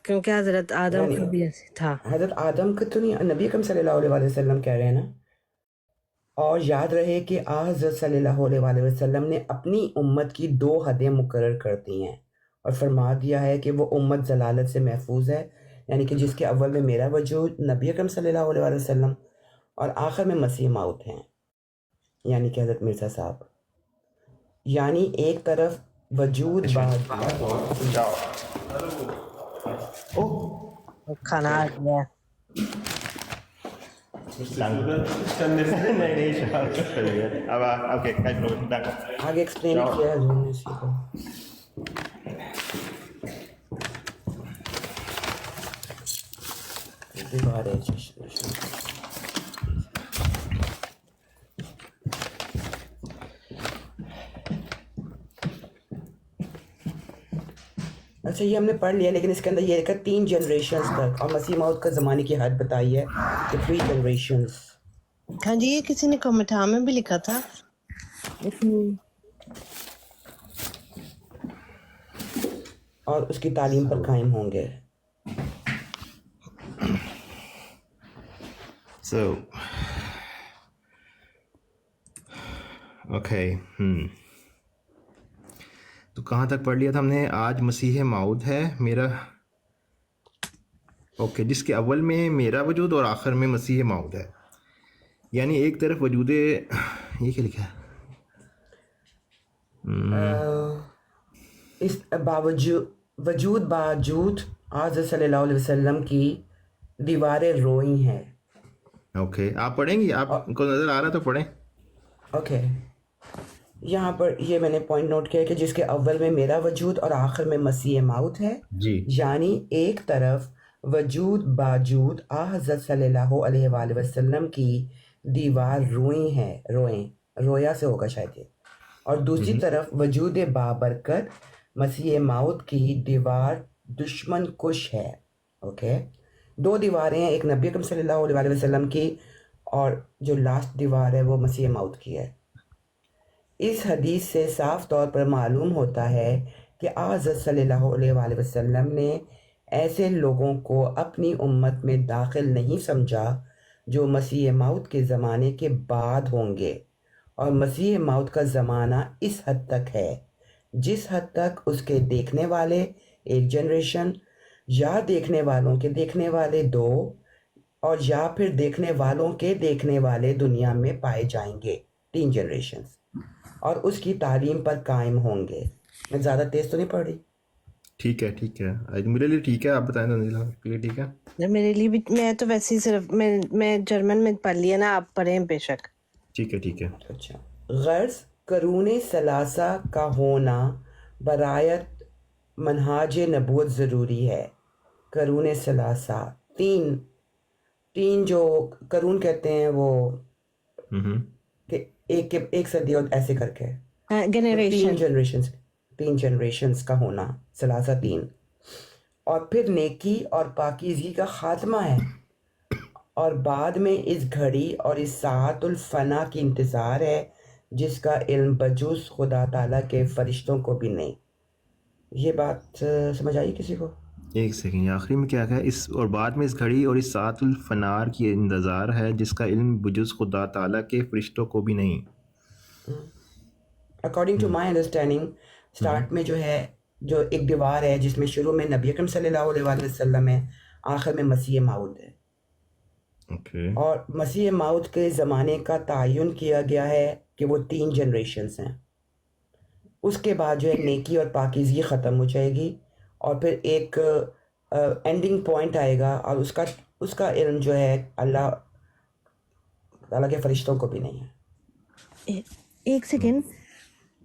کیونکہ حضرت آدم یعنی کا بھی ایسے تھا. حضرت آدم کا تو نہیں، نبی اکرم صلی اللہ علیہ وسلم کہہ رہے ہیں نا. اور یاد رہے کہ حضرت صلی اللہ علیہ وسلم نے اپنی امت کی 2 حدیں مقرر کر دی ہیں اور فرما دیا ہے کہ وہ امت ضلالت سے محفوظ ہے، یعنی کہ جس کے اول میں میرا وجود نبی اکرم صلی اللہ علیہ وسلم اور آخر میں مسیح موعود ہیں، یعنی کہ حضرت مرزا صاحب. یعنی ایک طرف وجود کھانا آ گیا. آگے ایکسپلین کیا ہے حضور نے اسی کو. دیوار ہے اچھا یہ ہم نے پڑھ لیا، لیکن اس کے اندر یہ لکھا 3 جنریشنز تک، اور مسیح موعود کا زمانے کی حد بتائی ہے کہ 3 جنریشنز. ہاں جی، یہ کسی نے کمنٹ میں بھی لکھا تھا. اور اس کی تعلیم پر قائم ہوں گے. تو کہاں تک پڑھ لیا تھا ہم نے؟ آج مسیح موعود ہے میرا، جس کے اول میں میرا وجود اور آخر میں مسیح موعود ہے. یعنی ایک طرف وجود، یہ کیا لکھا ہے؟ اس وجود باوجود حضرت صلی اللہ علیہ وسلم کی دیواریں روئی ہیں. آپ پڑھیں گی؟ آپ کو نظر آ رہا تو پڑھیں. یہاں پر یہ میں نے پوائنٹ نوٹ کیا کہ جس کے اول میں میرا وجود اور آخر میں مسیح موعود ہے. جی، یعنی ایک طرف وجود باوجود حضرت صلی اللہ علیہ وآلہ وسلم کی دیوار روئی ہے، رویا سے ہوگا شاید یہ، اور دوسری طرف وجود بابرکت مسیح موعود کی دیوار دشمن کش ہے. 2 دیواریں ہیں، ایک نبی اکرم صلی اللہ علیہ وآلہ وسلم کی، اور جو لاسٹ دیوار ہے وہ مسیح موعود کی ہے. اس حدیث سے صاف طور پر معلوم ہوتا ہے کہ حضرت صلی اللہ علیہ وآلہ وسلم نے ایسے لوگوں کو اپنی امت میں داخل نہیں سمجھا جو مسیح موعود کے زمانے کے بعد ہوں گے، اور مسیح موعود کا زمانہ اس حد تک ہے جس حد تک اس کے دیکھنے والے 1 جنریشن، یا دیکھنے والوں کے دیکھنے والے 2، اور یا پھر دیکھنے والوں کے دیکھنے والے دنیا میں پائے جائیں گے، 3 جنریشنز، اور اس کی تعلیم پر قائم ہوں گے. میں زیادہ تیز تو نہیں پڑھ رہی؟ ٹھیک ہے، میرے لیے ٹھیک ہے. آپ بتائیں تنزیل کے لیے ٹھیک ہے؟ میرے لیے بھی، میں تو ویسے ہی صرف میں جرمن میں پڑھ لیا نا، آپ پڑھیں بے شک. ٹھیک ہے. اچھا، غرض قرون ثلاثہ کا ہونا برایت منہاج نبوت ضروری ہے. قرون ثلاثہ، تین جو قرون کہتے ہیں وہ کہ ایک صدی اور ایسے کر کے جنریشن. 3 جنریشنز کا ہونا، ثلاثہ 3، اور پھر نیکی اور پاکیزگی کا خاتمہ ہے، اور بعد میں اس گھڑی اور اس ساعت الفنا کی انتظار ہے جس کا علم بجز خدا تعالیٰ کے فرشتوں کو بھی نہیں. یہ بات سمجھ آئی کسی کو؟ ایک سیکنڈ، آخری میں کیا کہا؟ اس اور بعد میں اس گھڑی اور اس ساعت الفنار کی انتظار ہے جس کا علم بجز خدا تعالیٰ کے فرشتوں کو بھی نہیں. According to my understanding, start میں جو ہے، جو ایک دیوار ہے جس میں شروع میں نبی اکرم صلی اللہ علیہ وآلہ وسلم ہے، آخر میں مسیح موعود ہے. اور مسیح موعود کے زمانے کا تعین کیا گیا ہے کہ وہ 3 جنریشنز ہیں. اس کے بعد جو ہے نیکی اور پاکیزگی ختم ہو جائے گی، اور پھر ایک اینڈنگ پوائنٹ آئے گا، اور اس کا علم جو ہے اللہ تعالیٰ کے فرشتوں کو بھی نہیں ہے. ایک سیکنڈ،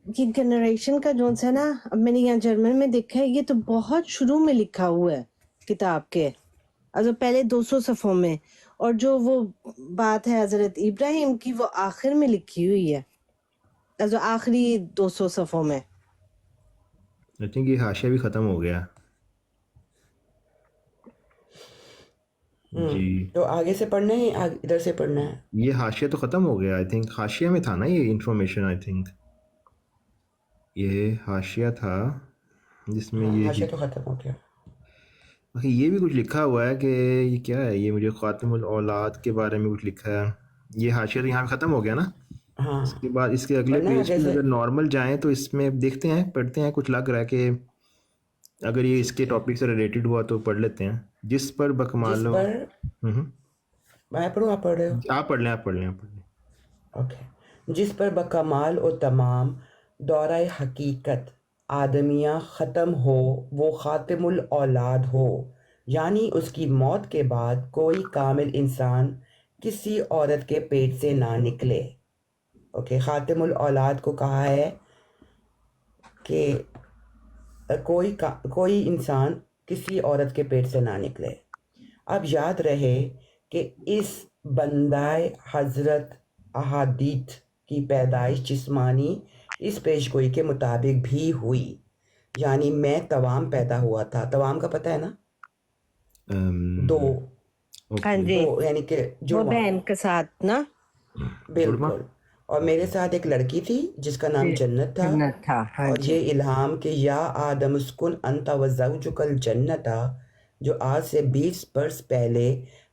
یہ جنریشن کا جو ہے نا، اب میں نے یہاں جرمن میں دیکھا ہے، یہ تو بہت شروع میں لکھا ہوا ہے کتاب کے، پہلے 200 صفحوں میں، اور جو وہ بات ہے حضرت ابراہیم کی وہ آخر میں لکھی ہوئی ہے، آخری 200 صفحوں میں. آئی تھنک یہ حاشیہ بھی ختم ہو گیا. جی، تو آگے سے پڑھنا ہے، ادھر سے پڑھنا ہے؟ یہ حاشیہ تو ختم ہو گیا. آئی تھنک حاشیہ میں تھا نا یہ انفارمیشن. آئی تھنک یہ حاشیہ تھا جس میں یہ حاشیہ تو ختم ہو گیا. یہ بھی کچھ لکھا ہوا ہے کہ یہ کیا ہے، یہ مجھے خاتم الاولاد کے بارے میں کچھ لکھا ہے. یہ حاشیہ تو یہاں پہ ختم ہو گیا نا. ہاں اس کے بعد اس کے اگلے ورنہ پیج پہ جیسے اگر نارمل جائیں تو اس میں دیکھتے ہیں، پڑھتے ہیں. کچھ لگ رہا ہے کہ اگر یہ اس کے ٹھیک ہے، ٹاپک سے ریلیٹڈ ہوا تو پڑھ لیتے ہیں. جس پر جس بکمالو. پر ہوں، میں پڑھوں آپ پڑھ رہے ہو؟ آپ پڑھ لیں، آپ پڑھ لیں، آپ پڑھ لیں. اوکے. جس پر بکمال و تمام دورہ حقیقت آدمیہ ختم ہو وہ خاتم الاولاد ہو، یعنی اس کی موت کے بعد کوئی کامل انسان کسی عورت کے پیٹ سے نہ نکلے. اوکے، خاتم الاولاد کو کہا ہے کہ کوئی انسان کسی عورت کے پیٹ سے نہ نکلے. اب یاد رہے کہ اس بندہ حضرت احادیث کی پیدائش جسمانی اس پیش گوئی کے مطابق بھی ہوئی، یعنی میں توام پیدا ہوا تھا. توام کا پتہ ہے نا؟ دو ہاں اوکے. جی، دو یعنی کہ وہ جڑواں. بہن کے ساتھ نا. جڑواں. بالکل. اور میرے ساتھ ایک لڑکی تھی جس کا نام جی، جنت تھا. جنت تھا. ہاں اور جی، یہ الہام کہ یا آدم اسکن انت وزوجک الجنت جو آج سے 20 برس پہلے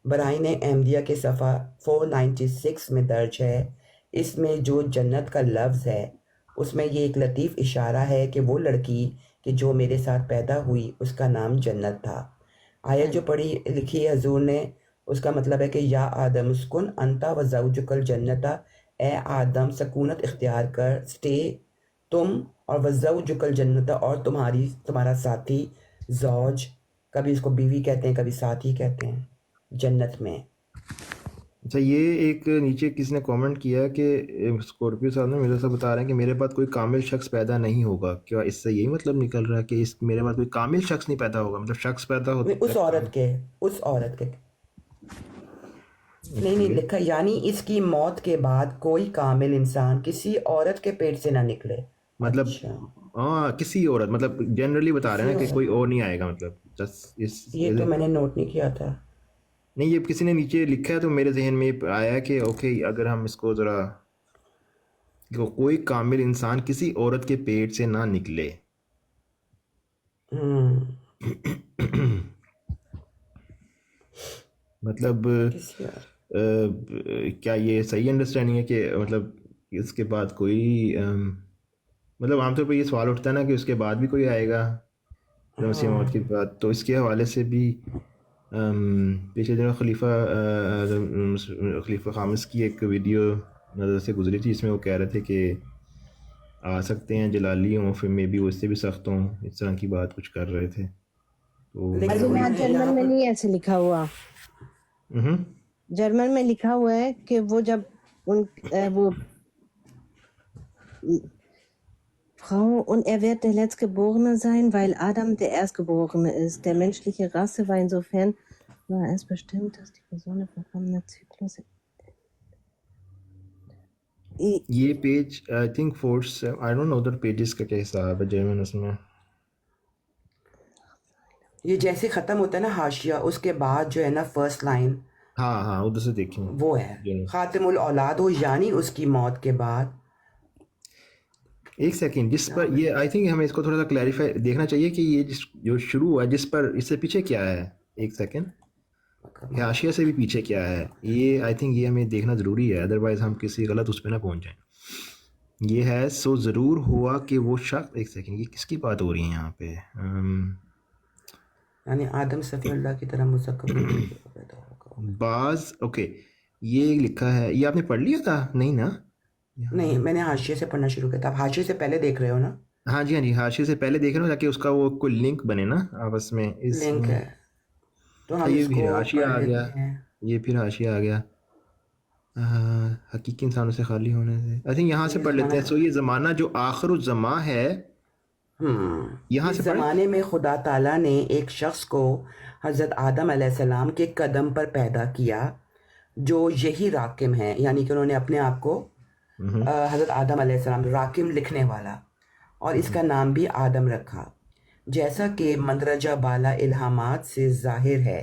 برائن احمدیہ کے صفحہ 496 میں درج ہے، اس میں جو جنت کا لفظ ہے اس میں یہ ایک لطیف اشارہ ہے کہ وہ لڑکی کہ جو میرے ساتھ پیدا ہوئی اس کا نام جنت تھا. آیت جو پڑھی لکھی ہے حضور نے، اس کا مطلب ہے کہ یا آدم اسکن انت وزوجک الجنت، اے آدم سکونت اختیار کر، سٹے تم اور وزوجک الجنت اور تمہارا ساتھی زوج، کبھی اس کو بیوی کہتے ہیں کبھی ساتھی کہتے ہیں، جنت میں. اچھا، یہ ایک نیچے کسی نے کامنٹ کیا کہ اسکورپیو صاحب نے میرے سے بتا رہے ہیں کہ میرے بعد کوئی کامل شخص پیدا نہیں ہوگا. کیا اس سے یہی مطلب نکل رہا ہے کہ میرے بعد کوئی کامل شخص نہیں پیدا ہوگا؟ مطلب شخص پیدا ہوتا اس عورت کے نہیں لکھا، یعنی اس کی موت کے بعد کوئی کامل انسان کسی عورت کے پیٹ سے نہ نکلے. مطلب اچھا، ہاں کسی عورت، مطلب جنرلی بتا رہے کسی ہیں کہ عورت، کوئی اور نہیں آئے گا. مطلب یہ تو میں نے نوٹ نہیں کیا تھا. نہیں، یہ کسی نے نیچے لکھا ہے تو میرے ذہن میں آیا کہ اوکے، اگر ہم اس کو ذرا کہ کوئی کامل انسان کسی عورت کے پیٹ سے نہ نکلے. مطلب کسی اور کیا یہ صحیح انڈرسٹینڈنگ ہے کہ مطلب اس کے بعد کوئی مطلب عام طور پہ یہ سوال اٹھتا ہے نا کہ اس کے بعد بھی کوئی آئے گا مسیح موت کے بعد. تو اس کے حوالے سے بھی پچھلے دنوں خلیفہ خامس کی ایک ویڈیو نظر سے گزری تھی، جس میں وہ کہہ رہے تھے کہ آ سکتے ہیں جلالی ہوں، پھر میں بھی اس سے بھی سخت ہوں، اس طرح کی بات کچھ کر رہے تھے. تو لیکن ابھی یہاں جرمن یہاں میں پر نہیں ایسے لکھا ہوا. جرمن میں لکھا ہوا ہے کہ وہ جب وہ Frau, und er wird der Letztgeborene sein, weil Adam der Erstgeborene ist. Der menschliche Rasse war insofern war es bestimmt, dass die Person der vollkommene Zyklus. یہ page I think 4 I don't know ادھر pages کا کیا حساب ہے German اس میں. یہ جیسے ختم ہوتا ہے نا حاشیہ، اس کے بعد جو ہے نا فرسٹ لائن ہاں ادھر سے دیکھیں وہ ہے خاتم الاولاد ہو، یعنی اس کی موت کے بعد. ایک سیکنڈ، جس پر یہ آئی تھنک ہمیں اس کو تھوڑا سا کلیریفائی دیکھنا چاہیے کہ یہ جو شروع ہوا ہے جس پر اس سے پیچھے کیا ہے. ایک سیکنڈ، حاشیہ سے بھی پیچھے کیا ہے، یہ آئی تھنک یہ ہمیں دیکھنا ضروری ہے، ادروائز ہم کسی غلط اس پہ نہ پہنچ جائیں. یہ ہے سو ضرور ہوا کہ وہ شخص، ایک سیکنڈ، یہ کس کی بات ہو رہی ہے یہاں پہ؟ یعنی آدم صفی اللہ کی طرح مذکر پیدا ہوگا. بعض اوکے، یہ لکھا ہے، یہ آپ نے پڑھ لیا تھا نہیں نا؟ نہیں، میں نے حاشیے سے پڑھنا شروع کیا تھا. آپ حاشیے سے پہلے دیکھ رہے ہو نا؟ ہاں جی حاشیے سے پہلے دیکھ رہا ہوں تاکہ اس کا وہ کوئی لنک بنے نا آپس میں. اس لنک ہے تو ہم یہ اس پھر کو حاشیہ پڑھ آ گیا، لیتے ہیں. یہ پھر حاشیہ آ گیا حقیقی انسانوں سے خالی ہونے سے. آئی تھنک یہاں سے پڑھ لیتے ہیں. سو یہ زمانہ جو آخر الزماں ہے، یہاں اس سے پڑھیں. زمانے میں خدا تعالیٰ نے ایک شخص کو حضرت آدم علیہ السلام کے قدم پر پیدا کیا جو یہی راکم ہے، یعنی کہ انہوں نے اپنے آپ کو حضرت آدم علیہ السلام راکم لکھنے والا، اور اس کا نام بھی آدم رکھا، جیسا کہ مندرجہ بالا الہامات سے ظاہر ہے.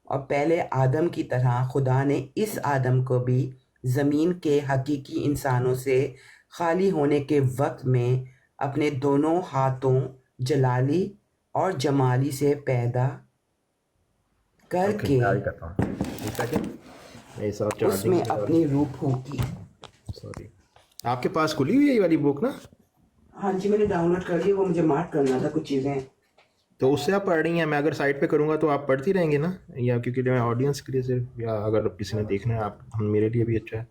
اور پہلے آدم کی طرح خدا نے اس آدم کو بھی زمین کے حقیقی انسانوں سے خالی ہونے کے وقت میں اپنے دونوں ہاتھوں جلالی اور جمالی سے پیدا کر اوکے کے میں آگے کرتا ہوں ایک سیکنڈ میرے ساتھ اس میں چارجنگ اپنی روح پھونکی. سوری آپ کے پاس کھلی ہوئی ہے یہ والی بک نا ہاں جی میں نے ڈاؤن لوڈ کر لی, وہ مجھے مارک کرنا تھا کچھ چیزیں. تو اس سے آپ پڑھ رہی ہیں, میں اگر سائٹ پہ کروں گا تو آپ پڑھتی رہیں گے نا, یا کیونکہ میں آڈینس کے لیے صرف, یا اگر کسی نے دیکھنا ہے آپ میرے لیے بھی اچھا ہے,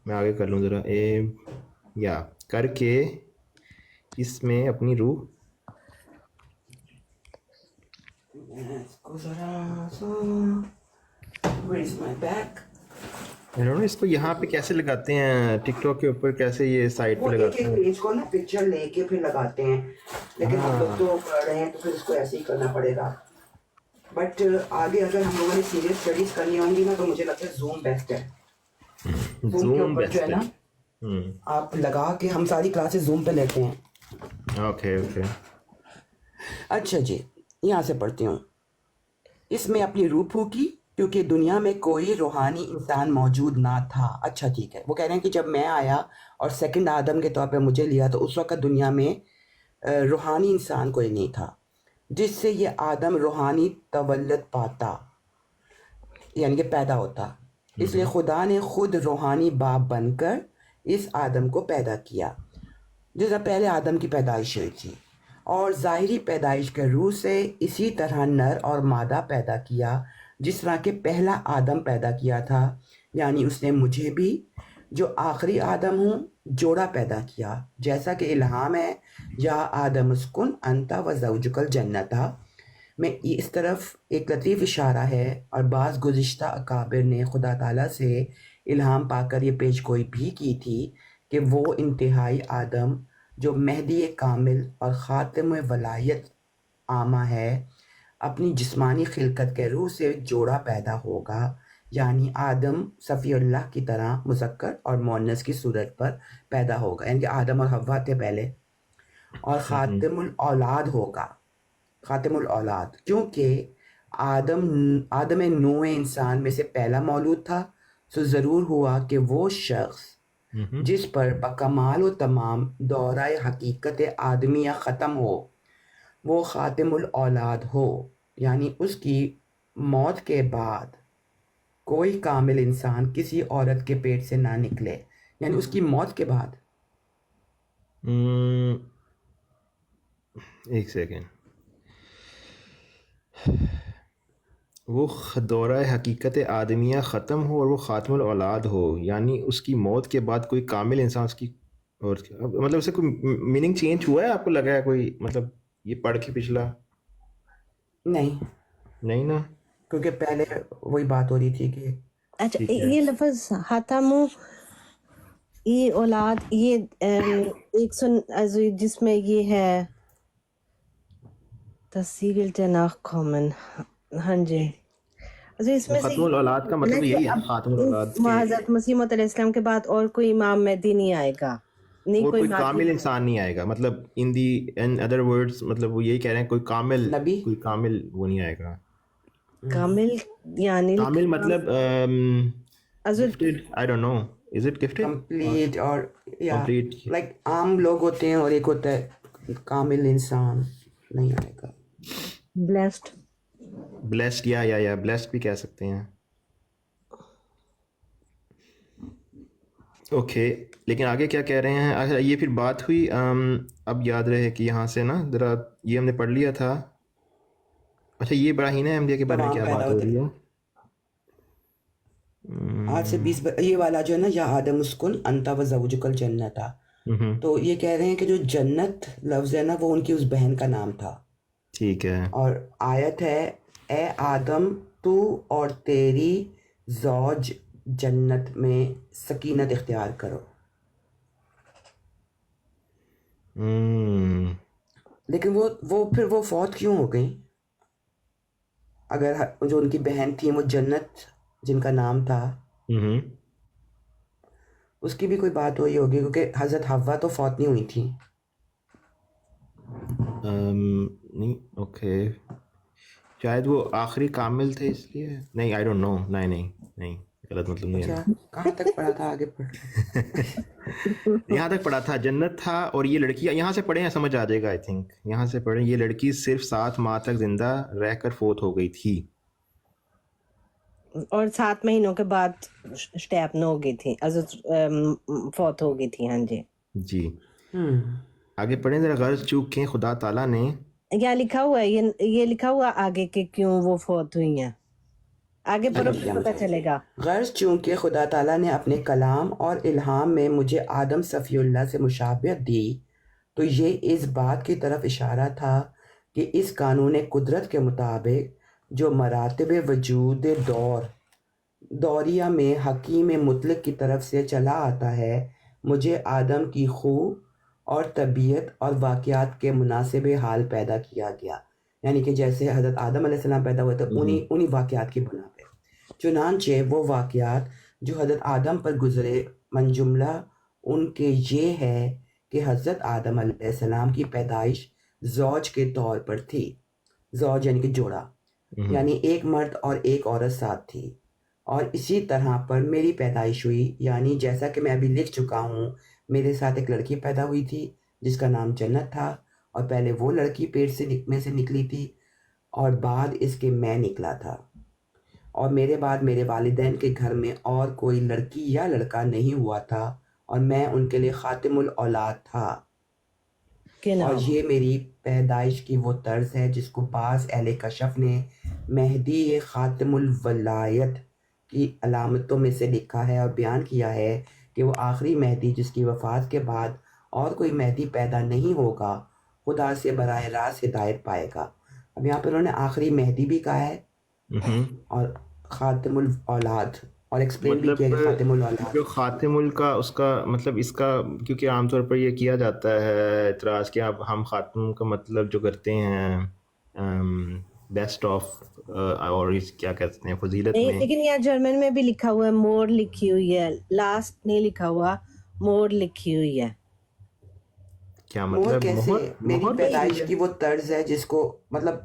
میں آگے کر لوں ذرا. یا کر کے اس میں اپنی روح اس کو ذرا سا where is my bag؟ اس کو یہاں پہ کیسے لگاتے ہیں ٹک ٹاک کے اوپر, کیسے یہ سائٹ پہ وہ ایک لگاتے ایک ہیں؟ پیج کو نا پکچر لے کے پھر لگاتے ہیں, لیکن ہم لوگ تو پڑھ رہے ہیں تو پھر اس کو ایسے ہی کرنا پڑے گا. بٹ آگے اگر ہم لوگوں نے سیریس اسٹڈیز کرنی ہوں گی نا تو مجھے لگتا ہے زوم بیسٹ ہے. زوم کے زوم اوپر جو ہے بیسٹ نا ہے. آپ لگا کے, ہم ساری کلاسز زوم پہ لیتے ہیں. اوکے اوکے اچھا جی یہاں سے پڑھتی ہوں. اس میں اپنی روح پھونکی کیونکہ دنیا میں کوئی روحانی انسان موجود نہ تھا. اچھا ٹھیک ہے, وہ کہہ رہے ہیں کہ جب میں آیا اور سیکنڈ آدم کے طور پہ مجھے لیا تو اس وقت دنیا میں روحانی انسان کوئی نہیں تھا جس سے یہ آدم روحانی تولد پاتا, یعنی کہ پیدا ہوتا. اس لیے خدا نے خود روحانی باپ بن کر اس آدم کو پیدا کیا جیسا پہلے آدم کی پیدائش ہوئی تھی, اور ظاہری پیدائش کے روح سے اسی طرح نر اور مادہ پیدا کیا جس طرح کہ پہلا آدم پیدا کیا تھا. یعنی اس نے مجھے بھی جو آخری آدم ہوں جوڑا پیدا کیا, جیسا کہ الہام ہے یا آدم اسکن انت و زوجک الجنتا میں. اس طرف ایک لطیف اشارہ ہے, اور بعض گزشتہ اکابر نے خدا تعالیٰ سے الہام پا کر یہ پیش گوئی بھی کی تھی کہ وہ انتہائی آدم جو مہدی کامل اور خاتم ولایت عامہ ہے اپنی جسمانی خلقت کے روح سے جوڑا پیدا ہوگا. یعنی آدم صفی اللہ کی طرح مذکر اور مؤنث کی صورت پر پیدا ہوگا, یعنی کہ آدم اور حوا تھے پہلے, اور خاتم الاولاد ہوگا. خاتم الاولاد کیونکہ آدم نوع انسان میں سے پہلا مولود تھا, سو ضرور ہوا کہ وہ شخص جس پر بکمال و تمام دورہ حقیقت آدمیہ ختم ہو وہ خاتم الاولاد ہو. یعنی اس کی موت کے بعد کوئی کامل انسان کسی عورت کے پیٹ سے نہ نکلے, یعنی اس کی موت کے بعد. ایک سیکنڈ, وہ دورہ حقیقت آدمیہ ختم ہو اور وہ خاتم الاولاد ہو, یعنی اس کی موت کے بعد کوئی کامل انسان اس کی, اور مطلب اس سے کوئی میننگ چینج ہوا ہے آپ کو لگا ہے کوئی, مطلب یہ پڑھ کے پچھلا نہیں نا, کیونکہ پہلے وہی بات ہو رہی تھی کہ اچھا یہ لفظ حاتم یہ اولاد یہ ایک جس میں یہ ہے تصیغ الجناح کامن. ہاں جی, اچھا اس میں ختم الاولاد کا مطلب یہی ہے خاتم الاولاد حضرت مسیح موعود علیہ السلام کے بعد اور کوئی امام مہدی نہیں آئے گا, نہیں اور کوئی مہدی کامل انسان نہیں آئے گا, مطلب ان ادر ورڈز مطلب وہ یہی کہہ رہے ہیں کوئی کامل نبی, کوئی کامل وہ نہیں آئے گا. کامل یعنی کامل مطلب gifted, I don't know, is it gifted? Complete, اور یا Complete. لائک عام لوگ ہوتے ہیں اور ایک ہوتا ہے کامل انسان نہیں آئے گا. blessed یا blessed بھی کہہ سکتے ہیں. اوکے لیکن آگے کیا کہہ رہے ہیں, اچھا یہ پھر بات ہوئی, اب یاد رہے کہ یہاں سے نا ذرا یہ ہم نے پڑھ لیا تھا. اچھا یہ براہین احمدیہ کے بارے میں کیا بات ہو رہی ہے؟ 8 سے 20 یہ والا جو ہے نا, یا آدم اسکن انت و زوجک الجنتا, تو یہ کہہ رہے ہیں کہ جو جنت لفظ ہے نا وہ ان کی اس بہن کا نام تھا. ٹھیک ہے, اور آیت ہے اے آدم تو اور تیری زوج جنت میں سکینت اختیار کرو. لیکن وہ پھر وہ فوت کیوں ہو گئی اگر جو ان کی بہن تھی وہ جنت جن کا نام تھا اس کی بھی کوئی بات ہوئی ہوگی, کیونکہ حضرت حوا تو فوت نہیں ہوئی تھی. نہیں اوکے, شاید وہ آخری کامل تھے اس لیے, نہیں آئی ڈونٹ نو, نہیں غلط مطلب نہیں ہے. کہاں تک پڑھا تھا, آگے یہاں تک پڑھا تھا جنت تھا, اور یہ لڑکی یہاں سے پڑھیں سمجھ آ جائے گا, آئی تھنک یہاں سے پڑھیں. یہ لڑکی صرف 7 ماہ تک زندہ رہ کر فوت ہو گئی تھی. اور 7 مہینوں کے بعد شٹیپن ہو گئی تھی، فوت ہو گئی تھی. ہاں جی جی آگے پڑھیں ذرا. غرض چونکہ خدا تعالیٰ نے یا لکھا ہوا ہے یہ لکھا ہوا آگے کہ کیوں وہ فوت ہوئی ہیں. آگے پڑھو کیا پتہ چلے گا. غرض چونکہ خدا تعالیٰ نے اپنے کلام اور الہام میں مجھے آدم صفی اللہ سے مشابہت دی تو یہ اس بات کی طرف اشارہ تھا کہ اس قانون قدرت کے مطابق جو مراتب وجود دوریہ میں حکیم مطلق کی طرف سے چلا آتا ہے، مجھے آدم کی خو اور طبیعت اور واقعات کے مناسب حال پیدا کیا گیا. یعنی کہ جیسے حضرت آدم علیہ السلام پیدا ہوئے تھے انہی واقعات کی بنا پہ. چنانچہ وہ واقعات جو حضرت آدم پر گزرے من جملہ ان کے یہ ہے کہ حضرت آدم علیہ السلام کی پیدائش زوج کے طور پر تھی. زوج یعنی کہ جوڑا، یعنی ایک مرد اور ایک عورت ساتھ تھی. اور اسی طرح پر میری پیدائش ہوئی، یعنی جیسا کہ میں ابھی لکھ چکا ہوں، میرے ساتھ ایک لڑکی پیدا ہوئی تھی جس کا نام جنت تھا، اور پہلے وہ لڑکی پیٹ میں سے نکلی تھی اور بعد اس کے میں نکلا تھا. اور میرے بعد میرے والدین کے گھر میں اور کوئی لڑکی یا لڑکا نہیں ہوا تھا، اور میں ان کے لیے خاتم الاولاد تھا. اور یہ میری پیدائش کی وہ طرز ہے جس کو بعض اہل کشف نے مہدی خاتم الولایت کی علامتوں میں سے لکھا ہے اور بیان کیا ہے کہ وہ آخری مہدی جس کی وفات کے بعد اور کوئی مہدی پیدا نہیں ہوگا خدا سے براہ راست ہدایت پائے گا. اب یہاں پر انہوں نے آخری مہدی بھی کہا ہے اور خاتم الاولاد، اور ایکسپلین بھی کیا کہ خاتم الاولاد جو خاتم کا اس کا مطلب اس کا، کیونکہ عام طور پر یہ کیا جاتا ہے اعتراض کہ اب ہم خاتم کا مطلب جو کرتے ہیں بیسٹ آف اور کیا کہتے ہیں فضیلت میں. لیکن یہاں جرمن میں بھی لکھا ہوا ہے، مور لکھی ہوئی ہے، لاسٹ نہیں لکھا ہوا، مور لکھی ہوئی ہے. کیا مور مطلب؟ کیسے؟ میری پیدائش کی وہ طرز ہے جس کو مطلب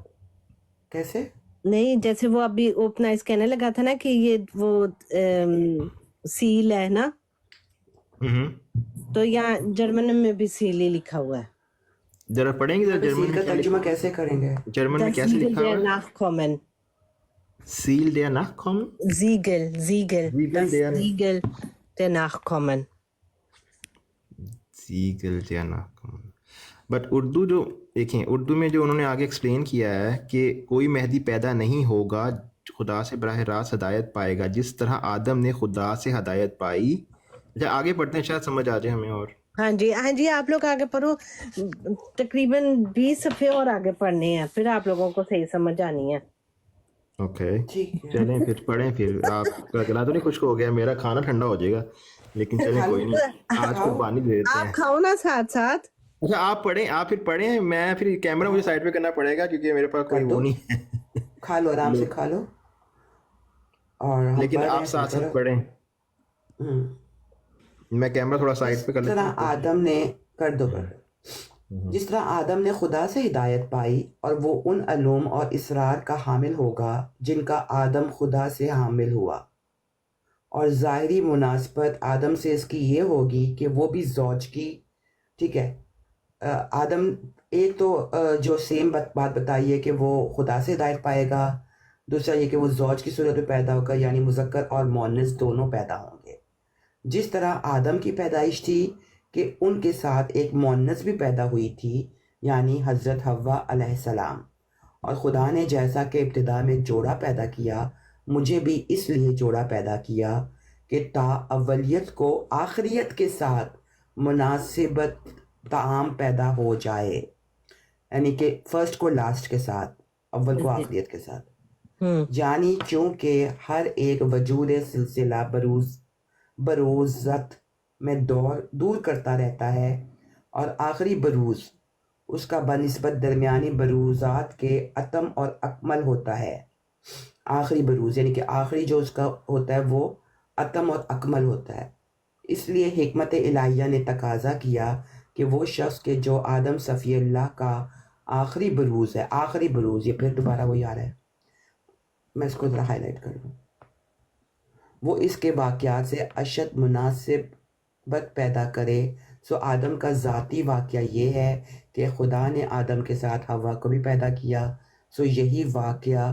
کیسے نہیں، جیسے وہ ابھی اوپنائز کہنے لگا تھا نا کہ یہ وہ سیل ہے نا، تو یہاں جرمن میں بھی سیل ہی لکھا ہوا ہے. ذرا پڑھیں گے جرمن کا ترجمہ کیسے کریں گے؟ جرمن میں کیسے لکھا ہوا ہے؟ Nachkommen. سیل der Nachkommen؟ Siegel der Nachkommen. سیگل der Nachkommen. بٹ اردو جو دیکھیں، اردو میں جو انہوں نے آگے ایکسپلین کیا ہے کہ کوئی مہدی پیدا نہیں ہوگا خدا سے براہ راست ہدایت پائے گا جس طرح آدم نے خدا سے ہدایت پائی. اچھا آگے پڑھتے ہیں، شاید سمجھ آ جائے ہمیں. اور ہاں جی آپ لوگ آگے پڑھو، تقریباً 20 صفحے اور آگے پڑھنے ہیں، پھر آپ لوگوں کو صحیح سمجھ آنی ہے. اوکے چلیں پھر پڑھیں. پھر آپ کا گلا تو نہیں خشک ہو گیا؟ میرا کھانا ٹھنڈا ہو جائے گا، لیکن چلیں کوئی نہیں، آج کو پانی دے دیتے ہیں. آپ کھاؤ نا ساتھ ساتھ. اچھا آپ پڑھیں، آپ پھر پڑھیں، میں پھر کیمرہ مجھے سائڈ پہ کرنا پڑے گا کیونکہ میرے پاس کوئی وہ نہیں ہے. کھا لو، آرام سے کھا لو، اور لیکن آپ ساتھ ساتھ پڑھیں. میں کیمرہ تھوڑا سائڈ پہ کر لیتا ہوں. آدم نے جس طرح آدم نے خدا سے ہدایت پائی اور وہ ان علوم اور اسرار کا حامل ہوگا جن کا آدم خدا سے حامل ہوا، اور ظاہری مناسبت آدم سے اس کی یہ ہوگی کہ وہ بھی زوج کی، ٹھیک ہے. آدم ایک تو جو سیم بات بتائی ہے کہ وہ خدا سے ہدایت پائے گا، دوسرا یہ کہ وہ زوج کی صورت میں پیدا ہوگا، یعنی مذکر اور مؤنث دونوں پیدا ہوں گے. جس طرح آدم کی پیدائش تھی کہ ان کے ساتھ ایک مؤنث بھی پیدا ہوئی تھی، یعنی حضرت حوا علیہ السلام. اور خدا نے جیسا کہ ابتدا میں جوڑا پیدا کیا، مجھے بھی اس لیے جوڑا پیدا کیا کہ تا اولیت کو آخریت کے ساتھ مناسبت تعام پیدا ہو جائے، یعنی کہ فرسٹ کو لاسٹ کے ساتھ، اول کو آخریت کے ساتھ. یعنی چونکہ ہر ایک وجود سلسلہ بروزت میں دور کرتا رہتا ہے، اور آخری بروز اس کا بنسبت درمیانی بروزات کے اتم اور اکمل ہوتا ہے. آخری بروز یعنی کہ آخری جو اس کا ہوتا ہے وہ اتم اور اکمل ہوتا ہے. اس لیے حکمت الہیہ نے تقاضا کیا کہ وہ شخص کے جو آدم صفی اللہ کا آخری بروز ہے، آخری بروز، یہ پھر دوبارہ وہی آ رہا ہے، میں اس کو ذرا ہائی لائٹ کر لوں، وہ اس کے واقعات سے اشد مناسبت پیدا کرے. سو آدم کا ذاتی واقعہ یہ ہے کہ خدا نے آدم کے ساتھ حوا کو بھی پیدا کیا. سو یہی واقعہ